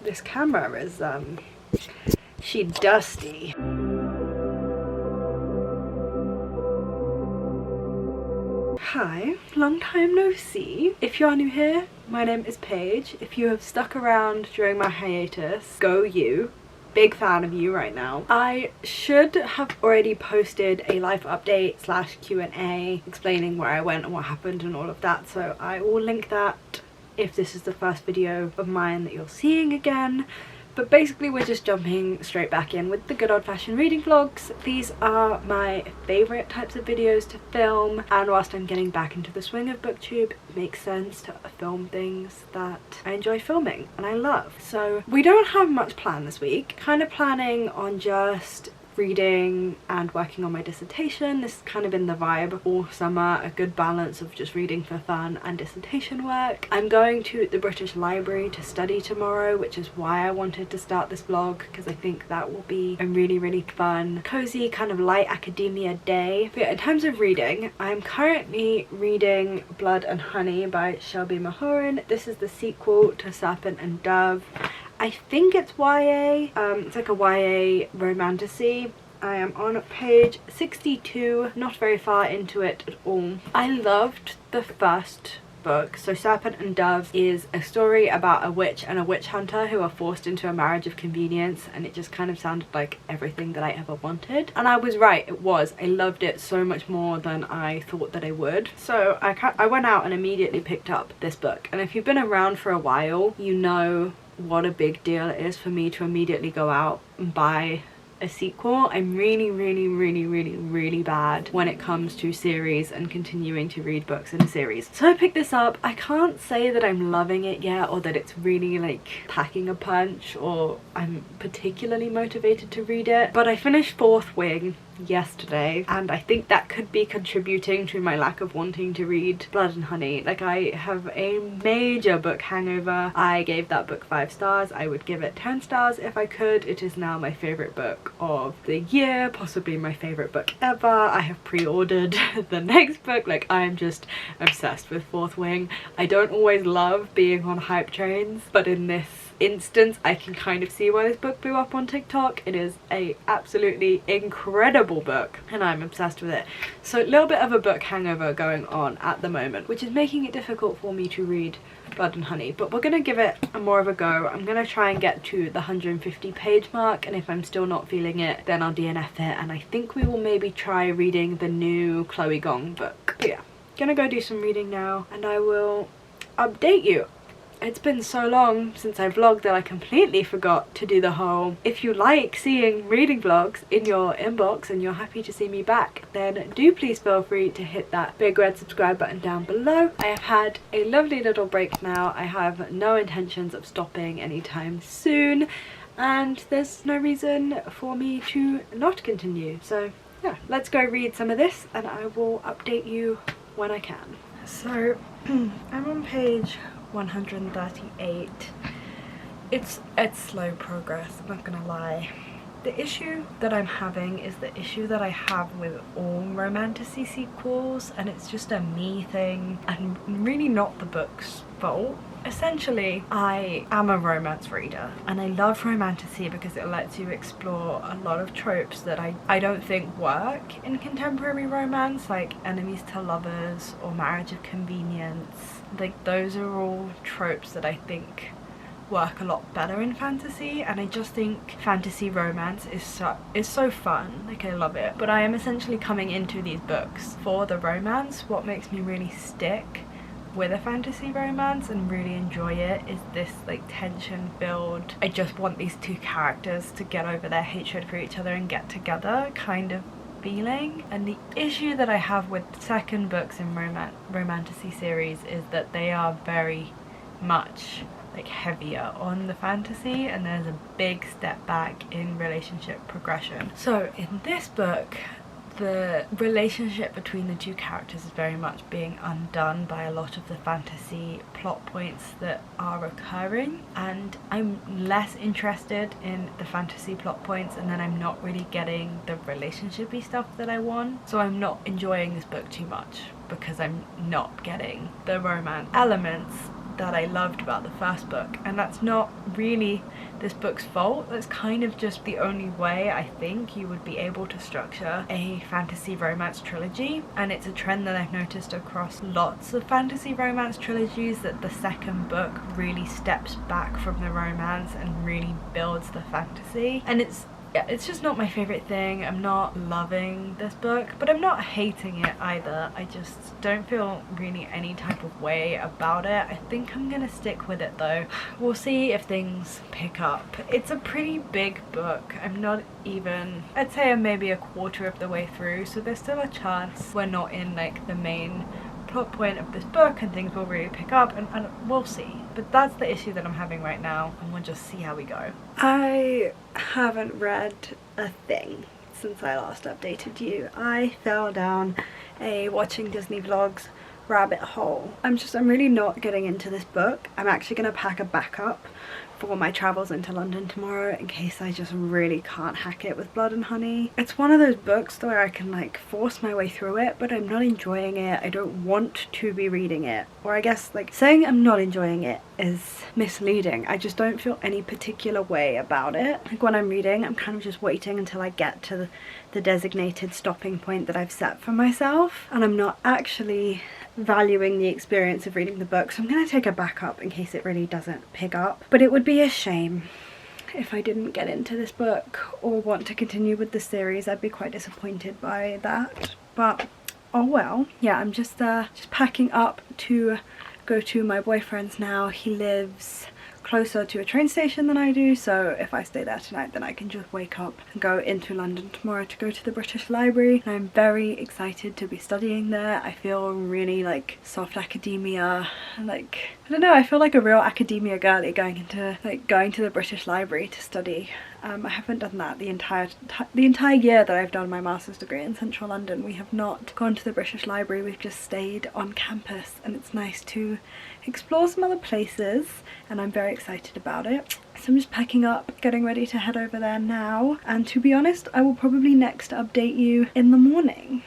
This camera is she dusty. Hi, long time no see. If you are new here, my name is Paige. If you have stuck around during my hiatus, go you. Big fan of you right now. I should have already posted a life update slash Q&A explaining where I went and what happened and all of that, so I will link that if this is the first video of mine that you're seeing again. But basically we're just jumping straight back in with the good old-fashioned reading vlogs. These are my favourite types of videos to film, and whilst I'm getting back into the swing of booktube, it makes sense to film things that I enjoy filming and I love. So we don't have much planned this week. Kind of planning on just reading and working on my dissertation. This has kind of been the vibe all summer, a good balance of just reading for fun and dissertation work. I'm going to the British Library to study tomorrow, which is why I wanted to start this vlog, because I think that will be a really fun, cozy, kind of light academia day. But yeah, in terms of reading, I'm currently reading Blood and Honey by Shelby Mahoran. This is the sequel to Serpent and Dove. I think it's YA, it's like a YA romantasy. I am on page 62, not very far into it at all. I loved the first book. So Serpent and Dove is a story about a witch and a witch hunter who are forced into a marriage of convenience, and it just kind of sounded like everything that I ever wanted. And I was right, it was. I loved it so much more than I thought that I would. So I went out and immediately picked up this book. And if you've been around for a while, you know what a big deal it is for me to immediately go out and buy a sequel. I'm really bad when it comes to series and continuing to read books in a series. So I picked this up. I can't say that I'm loving it yet, or that it's really like packing a punch, or I'm particularly motivated to read it, but I finished Fourth Wing yesterday, and I think that could be contributing to my lack of wanting to read Blood and Honey. Like, I have a major book hangover. I gave that book 5 stars. I would give it 10 stars if I could. It is now my favourite book of the year, possibly my favourite book ever. I have pre-ordered the next book. Like, I am just obsessed with Fourth Wing. I don't always love being on hype trains, but in this instance I can kind of see why this book blew up on TikTok. It is a absolutely incredible book and I'm obsessed with it. So a little bit of a book hangover going on at the moment, which is making it difficult for me to read Blood and Honey, but we're gonna give it more of a go. I'm gonna try and get to the 150 page mark, and if I'm still not feeling it, then I'll DNF it, and I think we will maybe try reading the new Chloe Gong book. But yeah, gonna go do some reading now and I will update you. It's been so long since I vlogged that I completely forgot to do the whole, if you like seeing reading vlogs in your inbox and you're happy to see me back, then do please feel free to hit that big red subscribe button down below. I have had a lovely little break now. I have no intentions of stopping anytime soon, and there's no reason for me to not continue. So yeah, let's go read some of this and I will update you when I can. So I'm on page 138. It's slow progress, I'm not gonna lie. The issue that I'm having is the issue that I have with all romantasy sequels, and it's just a me thing and really not the book's fault. Essentially, I am a romance reader and I love romantasy because it lets you explore a lot of tropes that I don't think work in contemporary romance, like enemies to lovers or marriage of convenience. Like, those are all tropes that I think work a lot better in fantasy, and I just think fantasy romance is so fun. Like, I love it. But I am essentially coming into these books for the romance. What makes me really stick with a fantasy romance and really enjoy it is this like tension filled, I just want these two characters to get over their hatred for each other and get together kind of feeling. And the issue that I have with second books in romantasy series is that they are very much like heavier on the fantasy, and there's a big step back in relationship progression. So in this book, the relationship between the two characters is very much being undone by a lot of the fantasy plot points that are occurring, and I'm less interested in the fantasy plot points, and then I'm not really getting the relationshipy stuff that I want. So I'm not enjoying this book too much because I'm not getting the romance elements. that I loved about the first book, and that's not really this book's fault. That's kind of just the only way I think you would be able to structure a fantasy romance trilogy, and it's a trend that I've noticed across lots of fantasy romance trilogies, that the second book really steps back from the romance and really builds the fantasy. And it's just not my favorite thing. I'm not loving this book, but I'm not hating it either. I just don't feel really any type of way about it. I think I'm gonna stick with it though. We'll see if things pick up. It's a pretty big book. I'm not even, I'd say I'm maybe a quarter of the way through, so there's still a chance we're not in like the main plot point of this book and things will really pick up, and we'll see. But that's the issue that I'm having right now, and we'll just see how we go. I haven't read a thing since I last updated you. I fell down a watching Disney vlogs rabbit hole. I'm really not getting into this book. I'm actually gonna pack a backup for my travels into London tomorrow in case I just really can't hack it with Blood and Honey. It's one of those books where I can like force my way through it, but I'm not enjoying it. I don't want to be reading it. Or I guess like saying I'm not enjoying it is misleading. I just don't feel any particular way about it. Like when I'm reading, I'm kind of just waiting until I get to the designated stopping point that I've set for myself, and I'm not actually valuing the experience of reading the book, so I'm going to take a backup in case it really doesn't pick up. But it would be a shame if I didn't get into this book or want to continue with the series. I'd be quite disappointed by that, but oh well. Yeah, I'm just packing up to go to my boyfriend's now. He lives closer to a train station than I do, so if I stay there tonight then I can just wake up and go into London tomorrow to go to the British Library. And I'm very excited to be studying there. I feel really like soft academia, like I don't know, I feel like a real academia girly going to the British Library to study. I haven't done that the entire year that I've done my master's degree in central London. We have not gone to the British Library, we've just stayed on campus, and it's nice to explore some other places, and I'm very excited about it. So I'm just packing up, getting ready to head over there now, and to be honest, I will probably next update you in the morning.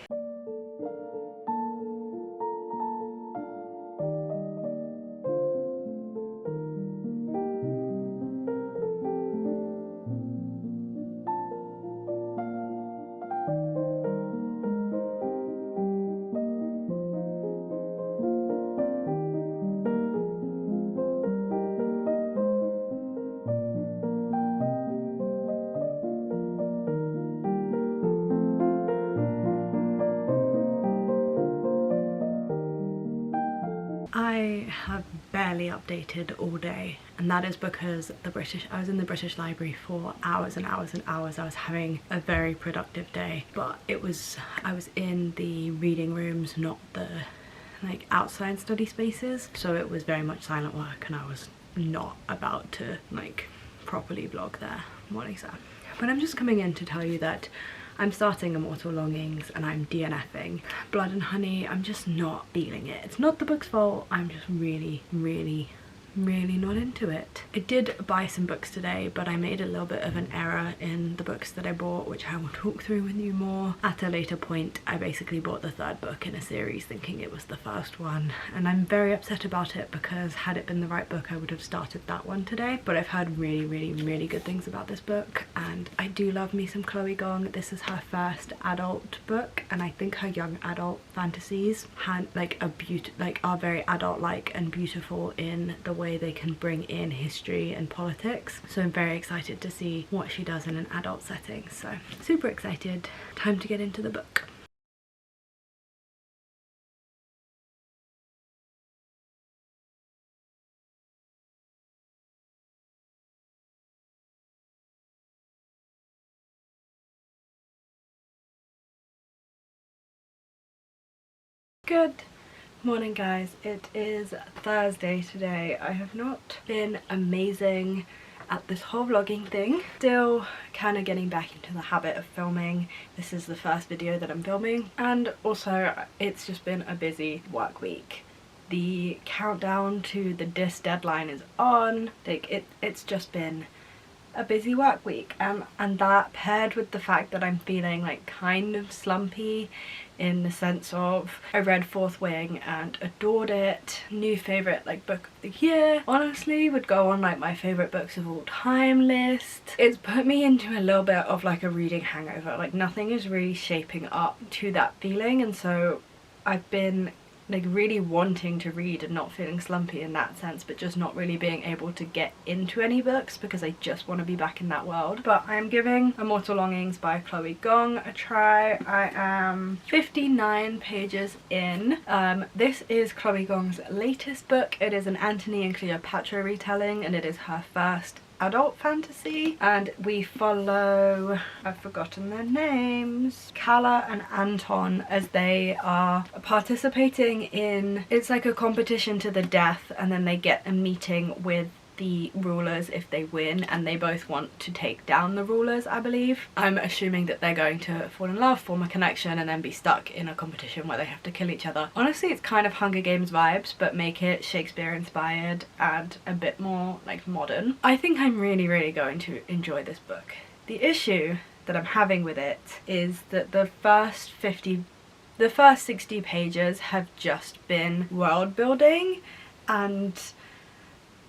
I have barely updated all day, and that is because I was in the British Library for hours and hours and hours. I was having a very productive day, but I was in the reading rooms, not the like outside study spaces, so it was very much silent work, and I was not about to like properly vlog there. What is that? But I'm just coming in to tell you that I'm starting Immortal Longings and I'm DNFing. Blood and Honey, I'm just not feeling it. It's not the book's fault, I'm just really not into it. I did buy some books today, but I made a little bit of an error in the books that I bought, which I will talk through with you more at a later point. I basically bought the third book in a series thinking it was the first one, and I'm very upset about it because had it been the right book I would have started that one today. But I've heard really good things about this book, and I do love me some Chloe Gong. This is her first adult book, and I think her young adult fantasies are very adult-like and beautiful in the way they can bring in history and politics. So I'm very excited to see what she does in an adult setting. So super excited. Time to get into the book. Good morning guys, it is Thursday today. I have not been amazing at this whole vlogging thing. Still kind of getting back into the habit of filming. This is the first video that I'm filming, and also it's just been a busy work week. The countdown to the DIS deadline is on. Like it's just been a busy work week, and that paired with the fact that I'm feeling like kind of slumpy in the sense of I read Fourth Wing and adored it, new favourite like book of the year, honestly would go on like my favourite books of all time list. It's put me into a little bit of like a reading hangover, like nothing is really shaping up to that feeling, and so I've been like really wanting to read and not feeling slumpy in that sense, but just not really being able to get into any books because I just want to be back in that world. But I'm giving Immortal Longings by Chloe Gong a try. I am 59 pages in. This is Chloe Gong's latest book. It is an Antony and Cleopatra retelling, and it is her first adult fantasy, and we follow, I've forgotten their names, Calla and Anton, as they are participating in, it's like a competition to the death, and then they get a meeting with the rulers if they win, and they both want to take down the rulers, I believe. I'm assuming that they're going to fall in love, form a connection, and then be stuck in a competition where they have to kill each other. Honestly, it's kind of Hunger Games vibes, but make it Shakespeare inspired and a bit more like modern. I think I'm really going to enjoy this book. The issue that I'm having with it is that the first 60 pages have just been world building, and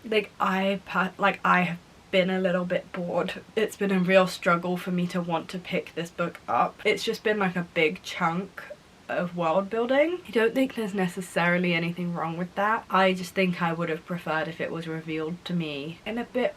like I have been a little bit bored. It's been a real struggle for me to want to pick this book up. It's just been like a big chunk of world building. I don't think there's necessarily anything wrong with that. I just think I would have preferred if it was revealed to me in a bit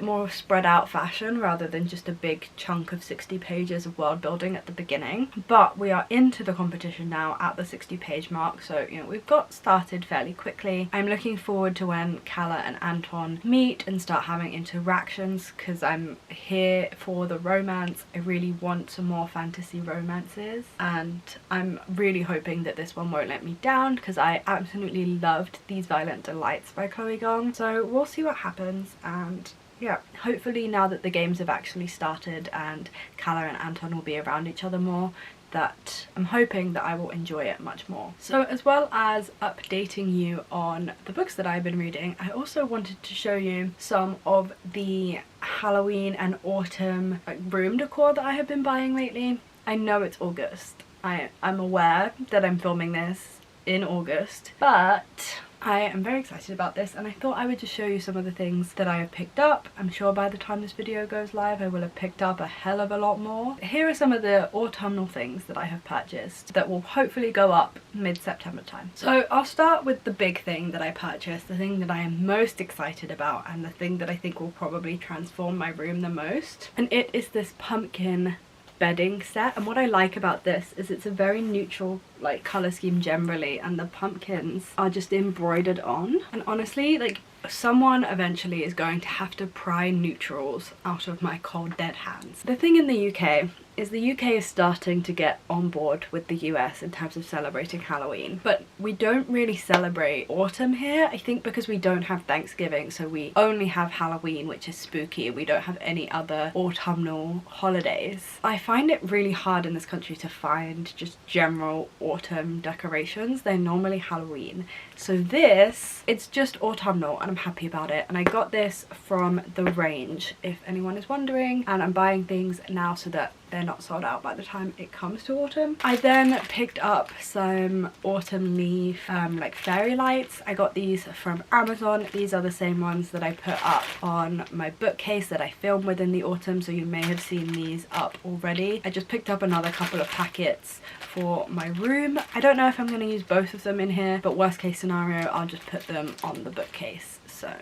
more spread out fashion rather than just a big chunk of 60 pages of world building at the beginning. But we are into the competition now at the 60-page mark, so you know we've got started fairly quickly. I'm looking forward to when Calla and Anton meet and start having interactions, because I'm here for the romance. I really want some more fantasy romances, and I'm really hoping that this one won't let me down, because I absolutely loved These Violent Delights by Chloe Gong. So we'll see what happens. And yeah, hopefully now that the games have actually started and Calla and Anton will be around each other more, that I'm hoping that I will enjoy it much more. So as well as updating you on the books that I've been reading, I also wanted to show you some of the Halloween and autumn room decor that I have been buying lately. I know it's August. I'm aware that I'm filming this in August, but I am very excited about this, and I thought I would just show you some of the things that I have picked up. I'm sure by the time this video goes live I will have picked up a hell of a lot more. Here are some of the autumnal things that I have purchased that will hopefully go up mid-September time. So I'll start with the big thing that I purchased, the thing that I am most excited about, and the thing that I think will probably transform my room the most. And it is this pumpkin bedding set. And what I like about this is it's a very neutral like colour scheme generally, and the pumpkins are just embroidered on. And honestly, like, someone eventually is going to have to pry neutrals out of my cold dead hands. The thing in the UK is the UK is starting to get on board with the US in terms of celebrating Halloween, but we don't really celebrate autumn here, I think because we don't have Thanksgiving, so we only have Halloween, which is spooky. We don't have any other autumnal holidays. I find it really hard in this country to find just general autumn decorations. They're normally Halloween. So this, it's just autumnal, and I'm happy about it. And I got this from The Range, if anyone is wondering, and I'm buying things now so that they're not sold out by the time it comes to autumn. I then picked up some autumn leaf like fairy lights. I got these from Amazon. These are the same ones that I put up on my bookcase that I filmed with in the autumn, so you may have seen these up already. I just picked up another couple of packets for my room. I don't know if I'm going to use both of them in here, but worst case scenario I'll just put them on the bookcase. So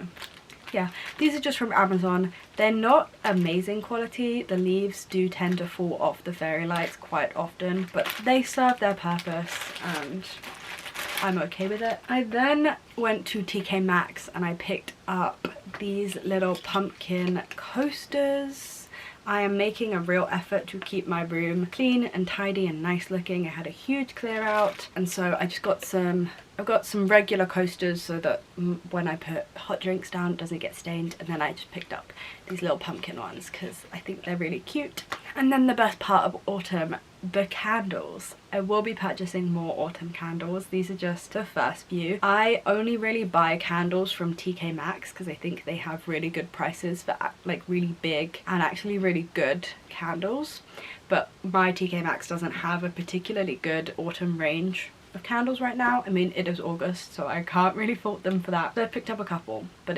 yeah, these are just from Amazon. They're not amazing quality. The leaves do tend to fall off the fairy lights quite often, but they serve their purpose and I'm okay with it. I then went to TK Maxx and I picked up these little pumpkin coasters. I am making a real effort to keep my room clean and tidy and nice looking. I had a huge clear out, and so I just got some I've got some regular coasters so that when I put hot drinks down it doesn't get stained, and then I just picked up these little pumpkin ones because I think they're really cute. And then the best part of autumn, the candles. I will be purchasing more autumn candles. These are just the first few. I only really buy candles from TK Maxx because I think they have really good prices for like really big and actually really good candles, but my TK Maxx doesn't have a particularly good autumn range of candles right now. I mean, it is August, so I can't really fault them for that. So I picked up a couple, but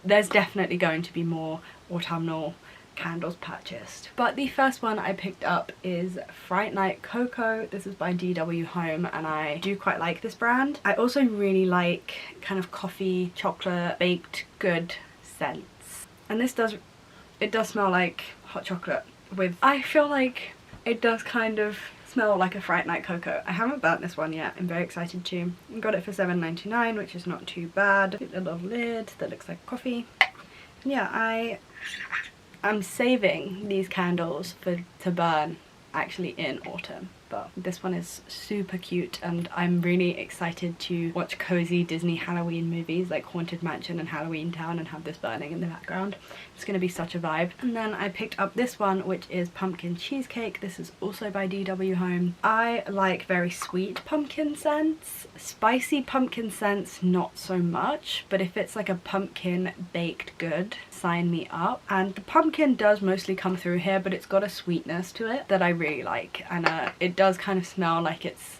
there's definitely going to be more autumnal candles purchased. But the first one I picked up is Fright Night Cocoa. This is by DW Home, and I do quite like this brand. I also really like kind of coffee, chocolate, baked good scents, and this does smell like hot chocolate with, I feel like it does kind of smell like a Fright Night Cocoa. I haven't burnt this one yet. I'm very excited to. I got it for $7.99, which is not too bad. A little lid that looks like coffee. And yeah, I'm saving these candles to burn actually in autumn, but this one is super cute and I'm really excited to watch cozy Disney Halloween movies like Haunted Mansion and Halloween Town and have this burning in the background. It's gonna be such a vibe. And then I picked up this one, which is Pumpkin Cheesecake. This is also by DW Home. I like very sweet pumpkin scents. Spicy pumpkin scents not so much, but if it's like a pumpkin baked good, sign me up. And the pumpkin does mostly come through here, but it's got a sweetness to it that I really like, and it does kind of smell like it's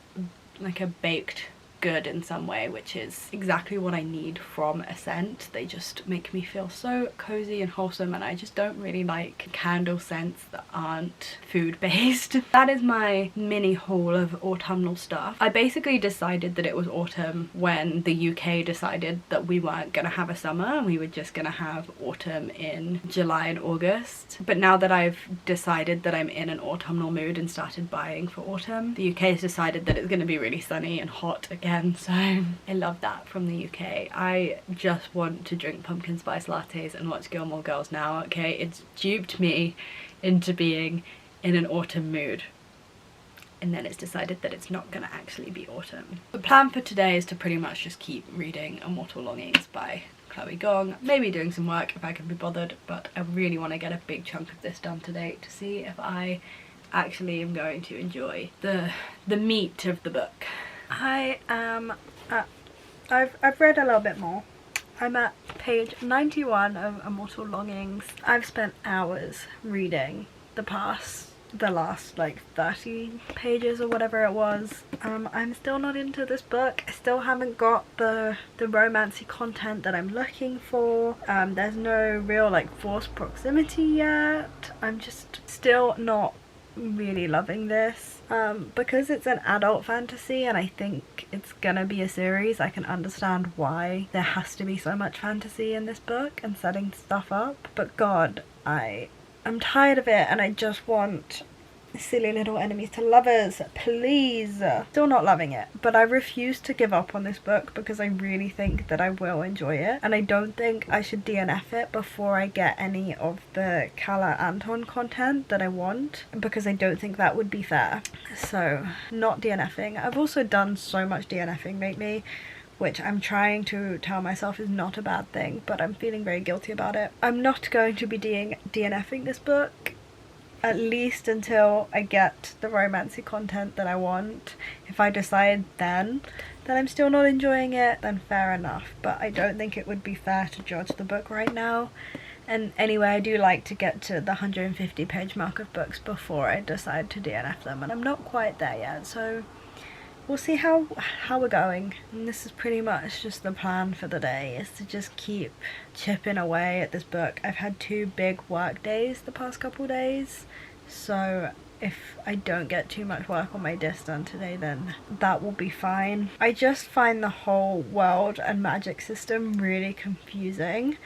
like a baked good in some way, which is exactly what I need from a scent. They just make me feel so cozy and wholesome, and I just don't really like candle scents that aren't food based. That is my mini haul of autumnal stuff. I basically decided that it was autumn when the UK decided that we weren't gonna have a summer and we were just gonna have autumn in July and August. But now that I've decided that I'm in an autumnal mood and started buying for autumn, the UK has decided that it's gonna be really sunny and hot again. So I love that from the UK. I just want to drink pumpkin spice lattes and watch Gilmore Girls now, okay? It's duped me into being in an autumn mood, and then it's decided that it's not gonna actually be autumn. The plan for today is to pretty much just keep reading Immortal Longings by Chloe Gong, maybe doing some work if I can be bothered, but I really want to get a big chunk of this done today to see if I actually am going to enjoy the meat of the book. I am I've read a little bit more. I'm at page 91 of Immortal Longings. I've spent hours reading the last like 30 pages or whatever it was. I'm still not into this book. I still haven't got the romancy content that I'm looking for. There's no real like forced proximity yet. I'm just still not really loving this. Because it's an adult fantasy and I think it's gonna be a series, I can understand why there has to be so much fantasy in this book and setting stuff up, but god, I'm tired of it and I just want silly little enemies to lovers, please. Still not loving it, but I refuse to give up on this book because I really think that I will enjoy it, and I don't think I should DNF it before I get any of the Kala Anton content that I want, because I don't think that would be fair. So not DNFing. I've also done so much DNFing lately, which I'm trying to tell myself is not a bad thing, but I'm feeling very guilty about it. I'm not going to be DNFing this book, at least until I get the romancy content that I want. If I decide then that I'm still not enjoying it, then fair enough, but I don't think it would be fair to judge the book right now. And anyway, I do like to get to the 150 page mark of books before I decide to DNF them, and I'm not quite there yet, so we'll see how we're going. And this is pretty much just the plan for the day, is to just keep chipping away at this book. I've had 2 big work days the past couple days, so if I don't get too much work on my disc done today, then that will be fine. I just find the whole world and magic system really confusing,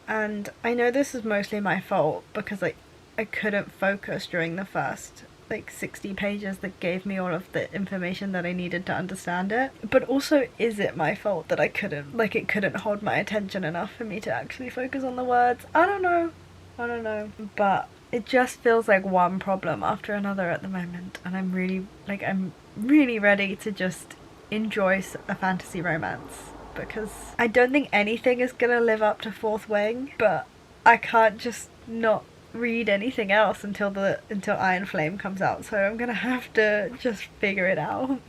and I know this is mostly my fault because I couldn't focus during the first like 60 pages that gave me all of the information that I needed to understand it. But also, is it my fault that it couldn't hold my attention enough for me to actually focus on the words? I don't know, but it just feels like one problem after another at the moment, and I'm really ready to just enjoy a fantasy romance, because I don't think anything is gonna live up to Fourth Wing, but I can't just not read anything else until Iron Flame comes out, so I'm gonna have to just figure it out.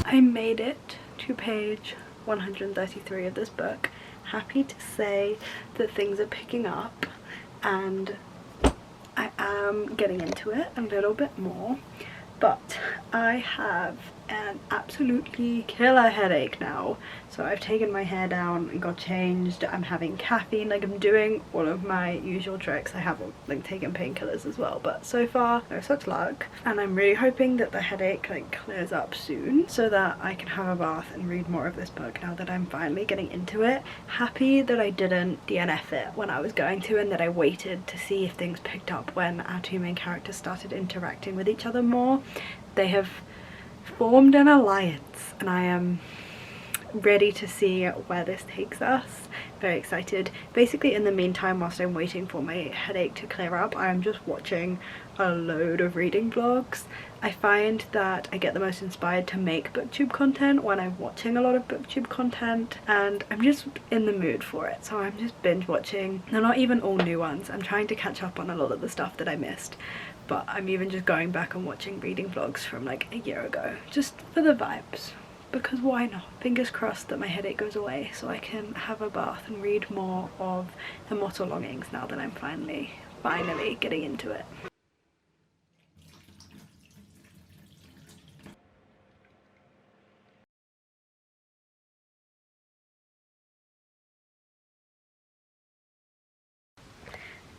I made it to page 133 of this book. Happy to say that things are picking up and I am getting into it a little bit more, but I have an absolutely killer headache now. So I've taken my hair down and got changed. I'm having caffeine, like I'm doing all of my usual tricks. I have like taken painkillers as well, but so far no such luck, and I'm really hoping that the headache like clears up soon so that I can have a bath and read more of this book now that I'm finally getting into it. Happy that I didn't DNF it when I was going to, and that I waited to see if things picked up when our two main characters started interacting with each other more. They have formed an alliance and I am ready to see where this takes us. Very excited. Basically in the meantime, whilst I'm waiting for my headache to clear up, I'm just watching a load of reading vlogs. I find that I get the most inspired to make booktube content when I'm watching a lot of booktube content, and I'm just in the mood for it, so I'm just binge watching. They're not even all new ones. I'm trying to catch up on a lot of the stuff that I missed, but I'm even just going back and watching reading vlogs from like a year ago just for the vibes, because why not? Fingers crossed that my headache goes away so I can have a bath and read more of Immortal Longings now that I'm finally getting into it.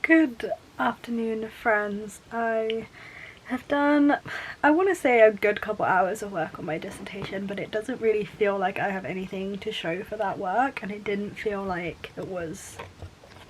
Good afternoon, friends. I have done, I want to say, a good couple hours of work on my dissertation, but it doesn't really feel like I have anything to show for that work, and it didn't feel like it was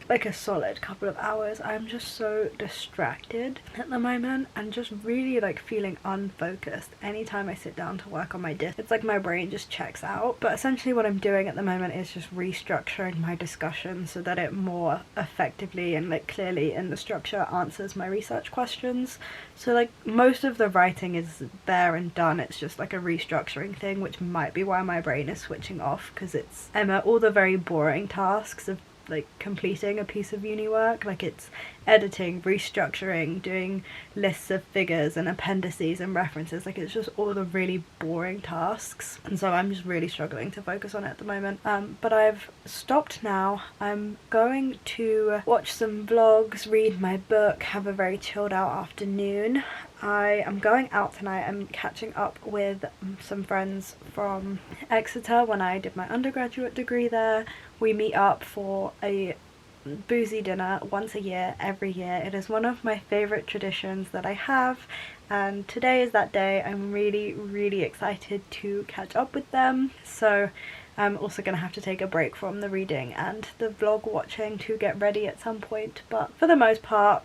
like a solid couple of hours. I'm just so distracted at the moment and just really like feeling unfocused anytime I sit down to work on my diss. It's like my brain just checks out. But essentially what I'm doing at the moment is just restructuring my discussion so that it more effectively and like clearly in the structure answers my research questions. So like most of the writing is there and done, it's just like a restructuring thing, which might be why my brain is switching off, because it's all the very boring tasks of like completing a piece of uni work, like it's editing, restructuring, doing lists of figures and appendices and references, like it's just all the really boring tasks, and so I'm just really struggling to focus on it at the moment. But I've stopped now. I'm going to watch some vlogs, read my book, have a very chilled out afternoon. I am going out tonight. I'm catching up with some friends from Exeter when I did my undergraduate degree there. We meet up for a boozy dinner once a year, every year. It is one of my favourite traditions that I have, and today is that day. I'm really excited to catch up with them, so I'm also going to have to take a break from the reading and the vlog watching to get ready at some point. But for the most part,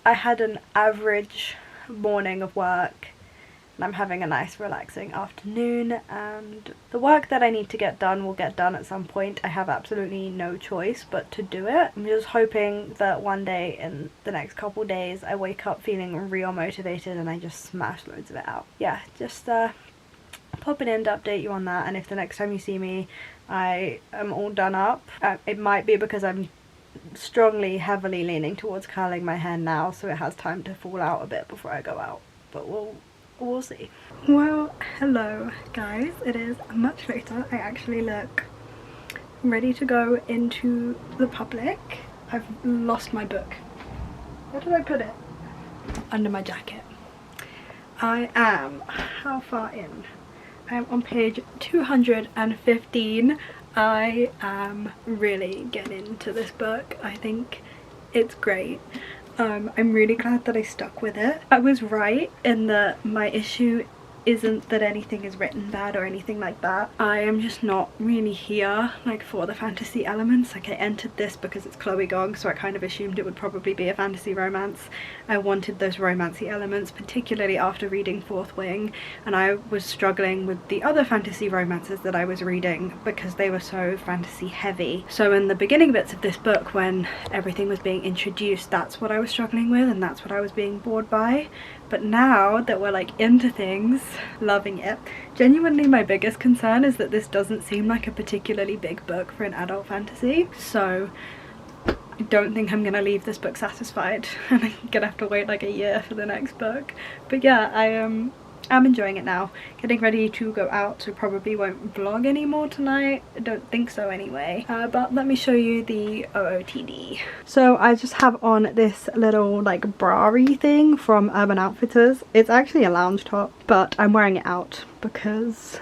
I had an average morning of work and I'm having a nice relaxing afternoon, and the work that I need to get done will get done at some point. I have absolutely no choice but to do it. I'm just hoping that one day in the next couple days I wake up feeling real motivated and I just smash loads of it out. Yeah, just popping in to update you on that, and if the next time you see me I am all done up, it might be because I'm heavily leaning towards curling my hair now, so it has time to fall out a bit before I go out, but we'll see. Well, hello guys, it is much later. I actually look ready to go into the public. I've lost my book. Where did I put it? Under my jacket. I am, how far in? I am on page 215. I am really getting into this book. I think it's great. I'm really glad that I stuck with it. I was right in that my issue isn't that anything is written bad or anything like that. I am just not really here like for the fantasy elements. Like I entered this because it's Chloe Gong, so I kind of assumed it would probably be a fantasy romance. I wanted those romancy elements, particularly after reading Fourth Wing, and I was struggling with the other fantasy romances that I was reading because they were so fantasy heavy. So in the beginning bits of this book, when everything was being introduced, that's what I was struggling with and that's what I was being bored by. But now that we're like into things, loving it. Genuinely my biggest concern is that this doesn't seem like a particularly big book for an adult fantasy, so I don't think I'm gonna leave this book satisfied and I'm gonna have to wait like a year for the next book. But yeah, I'm enjoying it now. Getting ready to go out, so probably won't vlog anymore tonight. I don't think so anyway. But let me show you the OOTD. So I just have on this little like bra-y thing from Urban Outfitters. It's actually a lounge top, but I'm wearing it out because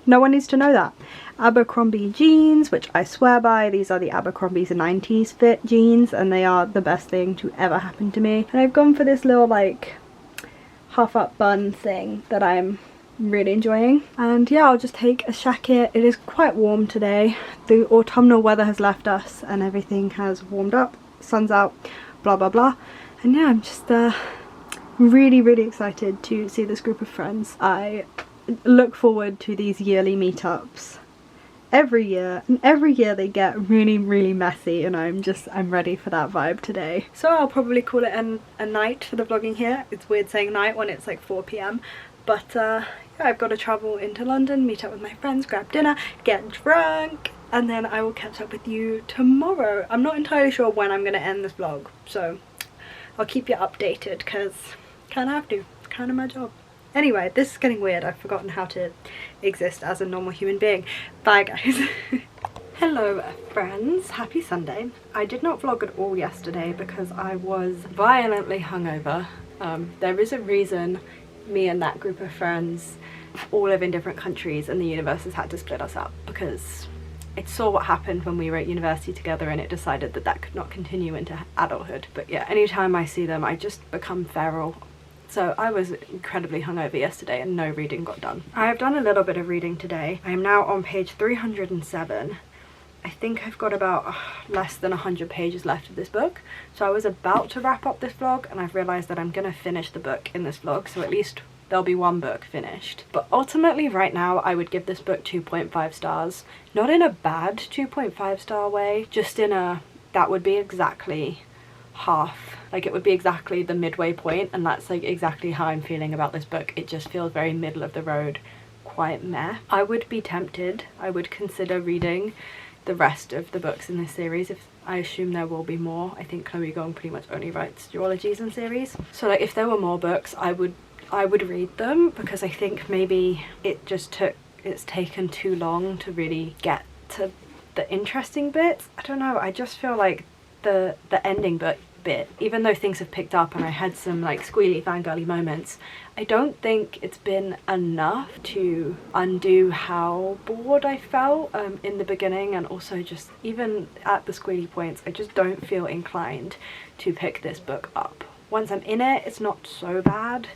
no one needs to know that. Abercrombie jeans, which I swear by. These are the Abercrombie's 90s fit jeans and they are the best thing to ever happen to me. And I've gone for this little like half up bun thing that I'm really enjoying. And yeah, I'll just take a jacket. It is quite warm today. The autumnal weather has left us and everything has warmed up. Sun's out, blah blah blah. And yeah, I'm just really excited to see this group of friends. I look forward to these yearly meetups every year, and every year they get really messy, and I'm ready for that vibe today. So I'll probably call it a night for the vlogging here. It's weird saying night when it's like 4 p.m, but yeah, I've got to travel into London, meet up with my friends, grab dinner, get drunk, and then I will catch up with you tomorrow. I'm not entirely sure when I'm going to end this vlog, so I'll keep you updated because kind of have to. It's kind of my job. Anyway, this is getting weird. I've forgotten how to exist as a normal human being. Bye guys. Hello friends, happy Sunday. I did not vlog at all yesterday because I was violently hungover. There is a reason me and that group of friends all live in different countries and the universe has had to split us up because it saw what happened when we were at university together and it decided that that could not continue into adulthood. But yeah, anytime I see them I just become feral. So I was incredibly hungover yesterday and no reading got done. I have done a little bit of reading today. I am now on page 307. I think I've got about less than 100 pages left of this book. So I was about to wrap up this vlog and I've realised that I'm gonna finish the book in this vlog, so at least there'll be one book finished. But ultimately right now I would give this book 2.5 stars. Not in a bad 2.5 star way, just in a, that would be exactly half. Like it would be exactly the midway point, and that's like exactly how I'm feeling about this book. It just feels very middle of the road, quite meh. I would be tempted, I would consider reading the rest of the books in this series. If I assume there will be more. I think Chloe Gong pretty much only writes duologies and series. So like if there were more books I would read them, because I think maybe it's taken too long to really get to the interesting bits. I don't know, I just feel like the ending bit, even though things have picked up and I had some like squealy fangirly moments, I don't think it's been enough to undo how bored I felt in the beginning, and also just even at the squealy points I just don't feel inclined to pick this book up. Once I'm in it, it's not so bad,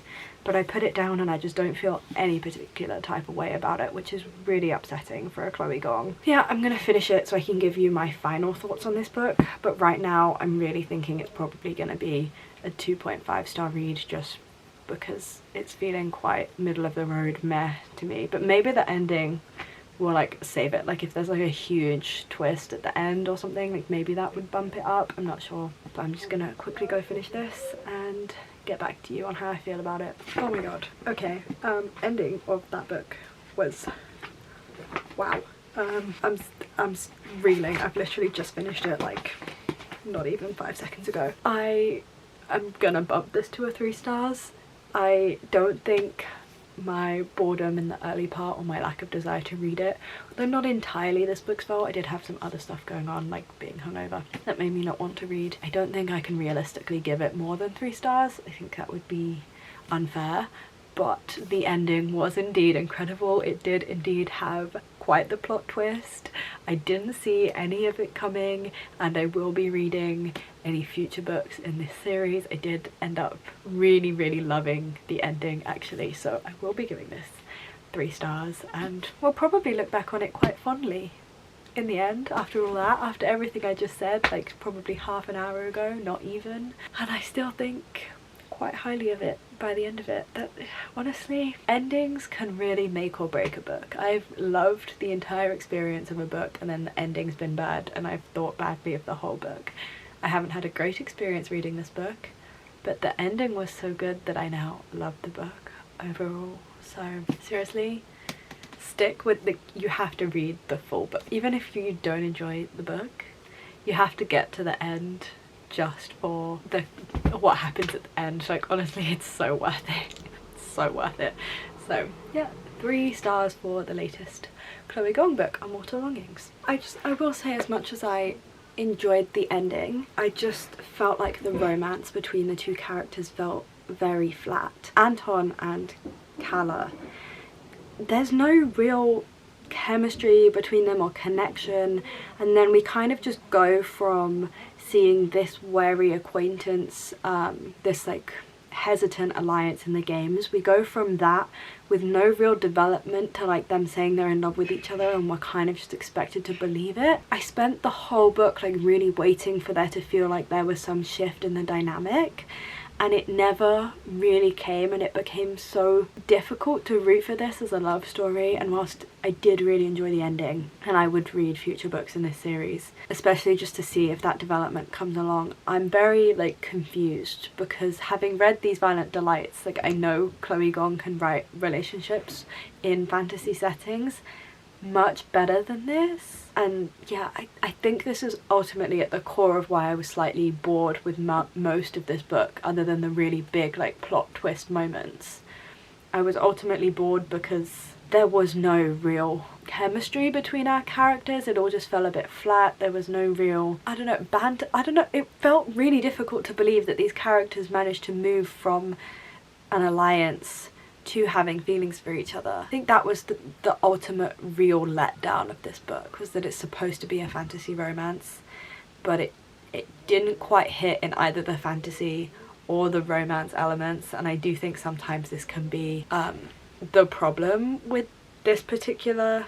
but I put it down and I just don't feel any particular type of way about it, which is really upsetting for a Chloe Gong. Yeah, I'm gonna finish it so I can give you my final thoughts on this book, but right now I'm really thinking it's probably gonna be a 2.5 star read, just because it's feeling quite middle of the road meh to me. But maybe the ending will like save it. Like if there's like a huge twist at the end or something, like maybe that would bump it up. I'm not sure, but I'm just gonna quickly go finish this and get back to you on how I feel about it. Oh my god. Okay, ending of that book was wow. I'm reeling. I've literally just finished it like not even 5 seconds ago. I am gonna bump this to a 3 stars. I don't think my boredom in the early part or my lack of desire to read it, although not entirely this book's fault, I did have some other stuff going on like being hungover that made me not want to read. I don't think I can realistically give it more than 3 stars. I think that would be unfair, but the ending was indeed incredible. It did indeed have quite the plot twist. I didn't see any of it coming, and I will be reading any future books in this series. I did end up really loving the ending actually, so I will be giving this 3 stars and will probably look back on it quite fondly in the end, after all that, after everything I just said, like probably half an hour ago, not even. And I still think quite highly of it by the end of it. That honestly, endings can really make or break a book. I've loved the entire experience of a book and then the ending's been bad and I've thought badly of the whole book. I haven't had a great experience reading this book, but the ending was so good that I now love the book overall. So seriously, stick with you have to read the full book. Even if you don't enjoy the book, you have to get to the end just for what happens at the end. Like honestly, it's so worth it. It's so worth it. So yeah, 3 stars for the latest Chloe Gong book, Immortal Longings. I will say, as much as I enjoyed the ending, I just felt like the romance between the 2 characters felt very flat. Anton and Calla, there's no real chemistry between them or connection, and then we kind of just go from seeing this wary acquaintance, this like hesitant alliance in the games, we go from that with no real development to like them saying they're in love with each other, and we're kind of just expected to believe it. I spent the whole book like really waiting for there to feel like there was some shift in the dynamic, and it never really came, and it became so difficult to root for this as a love story. And whilst I did really enjoy the ending, and I would read future books in this series, especially just to see if that development comes along, I'm very like confused, because having read these Violent Delights, like I know Chloe Gong can write relationships in fantasy settings much better than this. And yeah, I think this is ultimately at the core of why I was slightly bored with most of this book, other than the really big like plot twist moments. I was ultimately bored because there was no real chemistry between our characters. It all just fell a bit flat. There was no real, I don't know, I don't know, it felt really difficult to believe that these characters managed to move from an alliance to having feelings for each other. I think that was the ultimate real letdown of this book, was that it's supposed to be a fantasy romance, but it didn't quite hit in either the fantasy or the romance elements. And I do think sometimes this can be the problem with this particular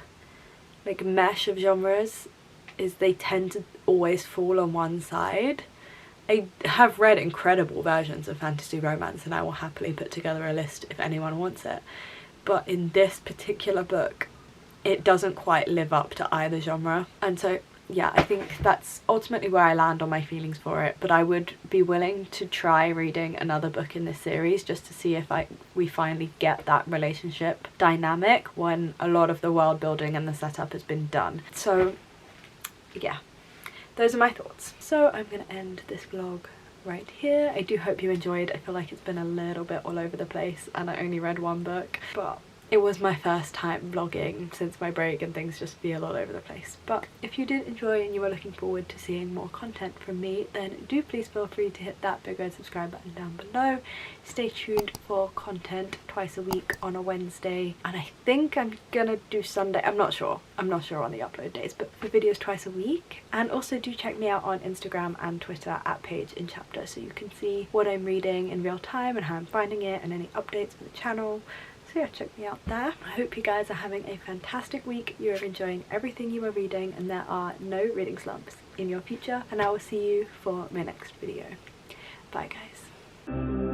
like mesh of genres, is they tend to always fall on one side. I have read incredible versions of fantasy romance, and I will happily put together a list if anyone wants it, but in this particular book it doesn't quite live up to either genre. And so yeah, I think that's ultimately where I land on my feelings for it. But I would be willing to try reading another book in this series just to see if we finally get that relationship dynamic when a lot of the world building and the setup has been done. So yeah, those are my thoughts. So I'm gonna end this vlog right here. I do hope you enjoyed. I feel like it's been a little bit all over the place and I only read 1 book, but it was my first time vlogging since my break and things just feel all over the place. But if you did enjoy and you were looking forward to seeing more content from me, then do please feel free to hit that big red subscribe button down below. Stay tuned for content twice a week on a Wednesday, and I think I'm gonna do Sunday. I'm not sure on the upload days, but for videos twice a week. And also do check me out on Instagram and Twitter at @PageInChapter, so you can see what I'm reading in real time and how I'm finding it and any updates for the channel. So yeah, check me out there. I hope you guys are having a fantastic week. You're enjoying everything you are reading and there are no reading slumps in your future. And I will see you for my next video. Bye guys.